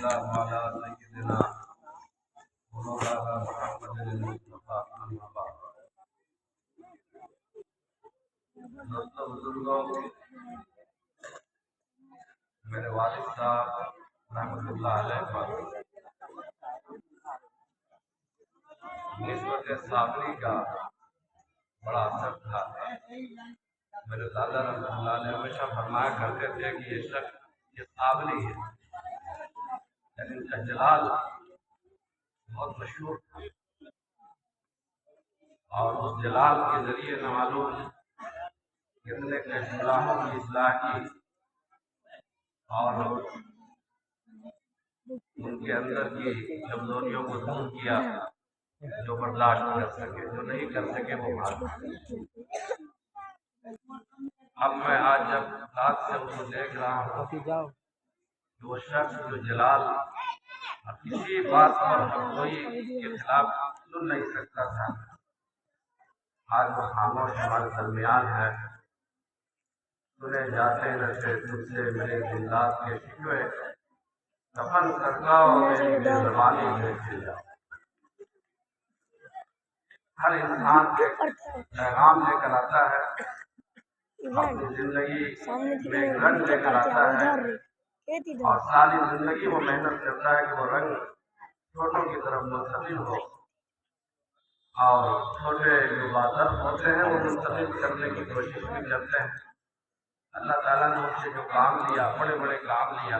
الله وعلى سيدنا ومولانا محمد المصطفى أما بعد. دوستو بزرگوں، میرے والد صاحب رحمۃ اللہ علیہ پر نسبت صابری کا بڑا اثر تھا۔ میرے دادا رحمۃ اللہ علیہ ہمیشہ فرمایا کرتے تھے کہ یہ شخص یہ صابری ہے، لیکن ان کا جلال بہت مشہور تھا، اور اس جلال کے ذریعے نہ معلوم کتنے کے گناہوں کی اصلاح کی اور ان کے اندر کی کمزوریوں کو دور کیا، جو برداشت کر سکے، جو نہیں کر سکے وہ بھاگ سکے۔ اب میں آج جب رات سے اس کو دیکھ رہا ہوں کہ وہ شخص جو جلال اور کسی بات پر کوئی کے خلاف سن نہیں سکتا تھا، آج وہ خاموش ہمارے درمیان ہے۔ سنے جاتے رہتے تجھ سے میرے دلات کے شکوے، دفن کرتا میری بے زبانی میں کھل جاؤ۔ ہر انسان ایک پیغام لے کر آتا ہے، اپنی زندگی میں ایک رنگ لے کر آتا ہے، اور ساری زندگی وہ محنت کرتا ہے کہ وہ رنگ چھوٹوں کی طرف منتقل ہو، اور چھوٹے جو بادرف ہوتے ہیں وہ منتقل کرنے کی کوشش بھی کرتے ہیں۔ اللہ تعالیٰ نے اس سے جو کام لیا، بڑے بڑے کام لیا،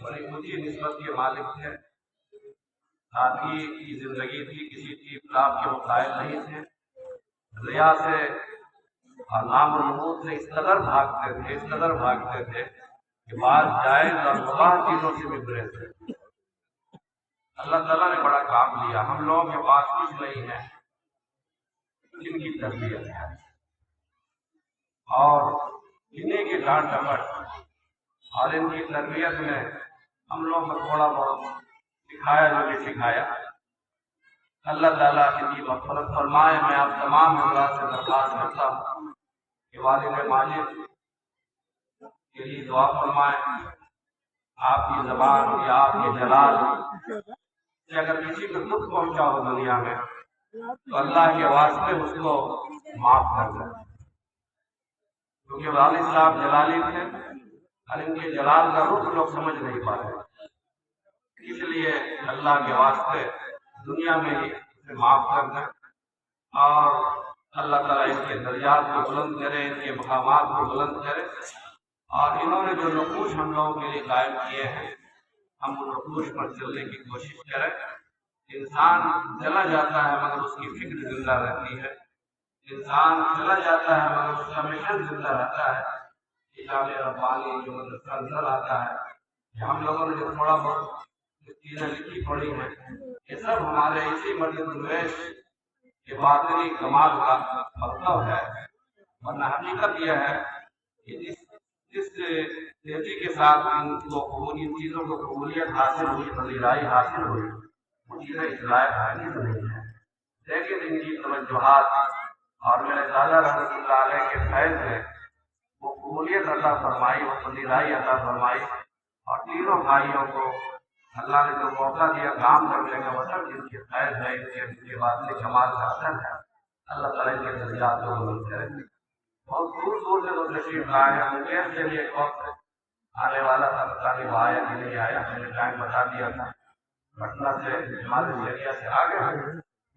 بڑی اونچی نسبت کے مالک تھے، سادگی کی زندگی تھی، کسی چیز لاپ کے وہ قائل نہیں تھے، ریا سے اور نام و نمود سے اس قدر بھاگتے تھے کہ بعض جائز اور مباح چیزوں سے بھی برے تھے۔ اللہ تعالیٰ نے بڑا کام لیا۔ ہم لوگوں کے پاس کچھ نہیں ہے، ان کی تربیت ہے، اور انہیں کی ڈانٹ ڈپٹ اور ان کی تربیت میں ہم لوگوں کو تھوڑا بہت سکھایا جو بھی سکھایا۔ اللہ تعالیٰ ان کی مغفرت فرمائے۔ میں آپ تمام حضرات سے درخواست کرتا ہوں کہ والد ماجد کے لیے دعا فرمائیں۔ آپ کی زبان یا آپ کے جلال کہ اگر کسی کو دکھ پہنچا ہو دنیا میں تو اللہ کے واسطے اس کو معاف کر دیں، کیونکہ والد صاحب جلالی تھے اور ان کے جلال کا رخ لوگ سمجھ نہیں پاتے، اس لیے اللہ کے واسطے دنیا میں ہی اسے معاف کر دیں، اور اللہ تعالیٰ اس کے درجات کو بلند کرے، ان کے مقامات کو بلند کرے، اور انہوں نے جو نقوش ہم لوگوں کے لیے قائم کیے ہیں ہم ان نقوش پر چلنے کی کوشش کریں۔ انسان چلا جاتا ہے مگر اس کی فکر زندہ رہتی ہے، انسان چلا جاتا ہے مگر اس کا مشن زندہ رہتا ہے۔ کتاب ربانی جو مدرسہ نظر آتا ہے کہ ہم لوگوں نے جو تھوڑا بہت چیزیں لکھی پڑھی ہیں، یہ سب ہمارے اسی مجلس الویش کے باطنی کمال کا مطلب ہے، ورنہ حقیقت یہ ہے کہ جس تیزی کے ساتھ ان چیزوں کو قبولیت حاصل ہوئی، پذیرائی حاصل ہوئی، وہ چیزیں اس لائق حاصل نہیں ہیں، لیکن ان کی توجہات اور میرے دادا رحمۃ اللہ علیہ کے فیض میں وہ قبولیت عطا فرمائی، وہ پذیرائی عطا فرمائی، اور تینوں بھائیوں کو اللہ نے جو موقع دیا کام کرنے کا، مطلب جن کے فیض ہے، ان کے باطنی کمال کا اثر ہے، اللہ تعالیٰ ان کے درجات کو بلند کرے۔ بہت دور دور سے وہ تشریف لائے ہیں، مقیم سے بھی ایک وقت آنے والا تھا، پتہ نہیں وہ آیا کہ نہیں آیا، ہم نے ٹائم بتا دیا تھا، پٹنہ سے ہمارے ایریا سے آگے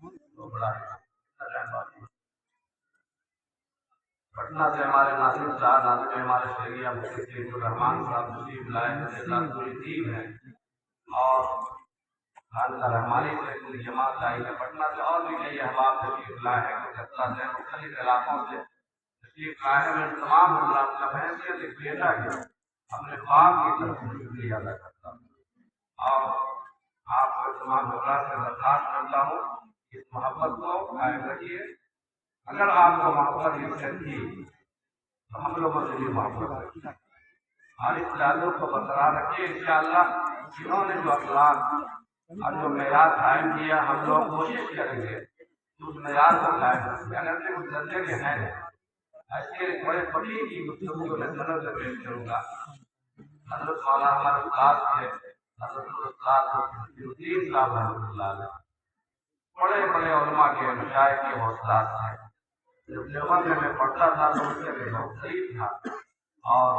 تو بڑا ٹائم بات ہے۔ پٹنہ سے ہمارے ناظم صاحب، ناظم ہمارے شہریہ مفتی سید الرحمان صاحب تشریف لائے ہیں، پوری ٹیم ہے، اور خان کا رحمانی سے پوری جماعت آئی ہے۔ پٹنہ سے اور بھی کئی احباب تشریف لائے ہیں، کلکتہ سے، مختلف علاقوں سے تشریف لائے ہیں۔ میں تمام حضرات کا بحیثیت ایک بیٹا کے اپنے خواب کی طرف شکریہ ادا کرتا ہوں، اور آپ کو تمام حضرات سے درخواست کرتا ہوں اس محبت کو قائم رکھیے۔ اگر آپ کو محبت سے تھی تو ہم لوگوں سے بھی محبت رکھیے، اور اس تعلق کو برقرار رکھیے۔ انشاءاللہ جنہوں نے جو اخلاق اور جو معیار قائم کیا، ہم لوگ کوشش کریں گے کہ اس معیار کو قائم رکھیں۔ اگر سے کچھ درجے کے ہیں، ایسے بڑے فقیر کی گفتگو کو میں سند سے پیش کروں گا۔ حضرت مولانا ہمارے استاد تھے حضرت صاحب رحمۃ اللہ علیہ بڑے بڑے علماء کے مشائخ کے حوصلات ہیں. جب دیوبند میں پڑھتا تھا تو اس سے میں بہت قریب تھا اور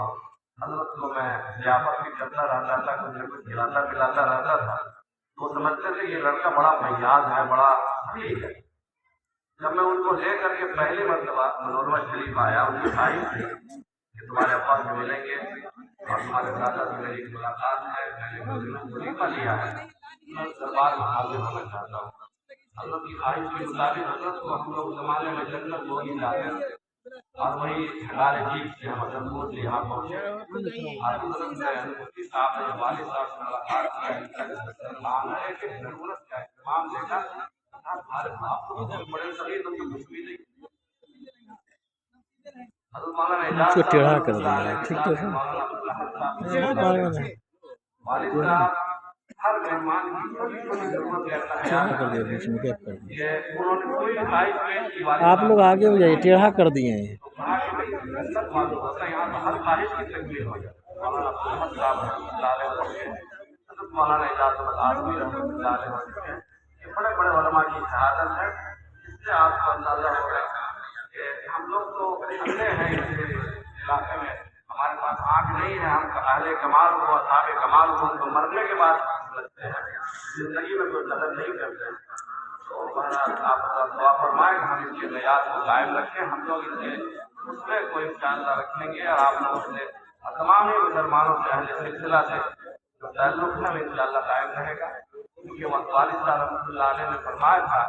حضرت کو میں ضیافت بھی کرتا رہتا تھا, کچھ نہ کچھ کھلاتا پلاتا رہتا تھا. وہ سمجھتے تھے یہ لڑکا بڑا فیاض ہے, بڑا ٹھیک ہے. جب میں ان کو لے کر کے پہلی مرتبہ منورہ شریف آیا, ان کی خواہش تھی کہ تمہارے ابا سے ملیں گے اور تمہارے دادا سے میری ملاقات ہے, میں نے وظیفہ لیا ہے, میں دربار میں حاضر ہونا چاہتا ہوں. حضرت کی خواہش کے مطابق حضرت کو ہم لوگ زمانے میں جنت وہی جاتے تھے اور وہی ہمارے جیت سے ہم حضرت سے یہاں پہنچے. اور حضرت نے مفتی صاحب نے والد صاحب سے ملاقات کیا کہ ضرورت کا اہتمام دیکھا آپ کو بڑے صحیح تو کچھ بھی نہیں. حضرت مولانا اجازت کو ٹیڑھا کر دیا, ٹھیک تو ہے. والد صاحب ہر مہمان کی چھوٹی چھوٹی ضرورت انہوں نے کوئی خواہش پیش کی. آپ لوگ آگے ہو جائیے, ٹیڑھا کر دیے ہیں. معلوم ہوتا ہے یہاں ہر خواہش کی تکمیل ہو جاتی ہے. مولانا عبدالحمد صاحب رحمۃ اللہ علیہ حضرت مولانا اجازت آدمی رحمۃ اللہ علیہ یہ بڑے بڑے علماء کی شہادت ہے. اس سے آپ کو اندازہ ہوگا کہ ہم لوگ تو اندھے ہیں اس علاقے میں, ہمارے پاس آنکھ نہیں ہے, ہم اہل کمال کو اصحاب کمال کو ان کو مرنے کے بعد سمجھتے ہیں, زندگی میں کوئی قدر نہیں کرتے. تو آپ دعا فرمائیں کہ ہم اس کی معیار کو قائم رکھیں. ہم لوگ اس میں کوئی انشاءاللہ رکھیں گے اور آپ لوگوں سے تمام ہی مسلمانوں سے اہل سلسلہ سے جو تعلق ہے وہ انشاءاللہ قائم رہے گا. کیونکہ والد صاحب رحمۃ اللہ علیہ نے فرمایا تھا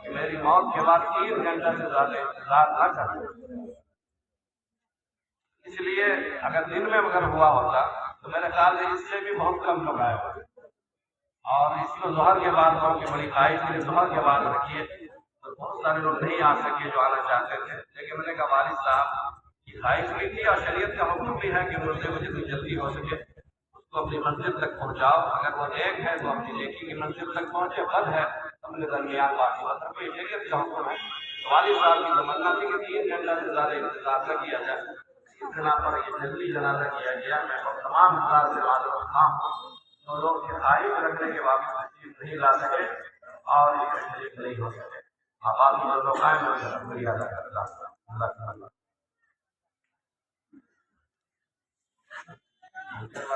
کہ میری موت کے بعد 3 گھنٹے سے زیادہ انتظار نہ کریں. اس لیے اگر دن میں اگر ہوا ہوتا تو میرے خیال سے اس سے بھی بہت کم لوگ آئے ہوتے. اور اس میں ظہر کے بعد لوگوں کی بڑی خواہش تھی ظہر کے بعد رکھیے, تو بہت سارے لوگ نہیں آ سکے جو آنا چاہتے تھے. لیکن میں نے کہا والد صاحب کی خواہش بھی تھی اور شریعت کا حکم بھی ہے کہ مردے کو جتنی جلدی ہو سکے اس کو اپنی منزل تک پہنچاؤ. اگر وہ نیک ہے تو اپنی نیکی کی منزل تک پہنچے, بد ہے اپنے درمیان باقی ہوتا. کوئی شریعت کا حکم ہے. والد صاحب کی تمنا تھی کہ 3 گھنٹہ سے زیادہ انتظار نہ کیا جائے. اس بنا پر یہ جلدی جنازہ کیا گیا. میں تمام حضرات سے معذرت خواہ ہوں تو لوگ کی خواہش رکھنے کے باوجود تشریف نہیں لا سکے اور یہ تشریف نہیں ہو سکے. آپ لوگ قائم ہو جائے. شکریہ اللہ.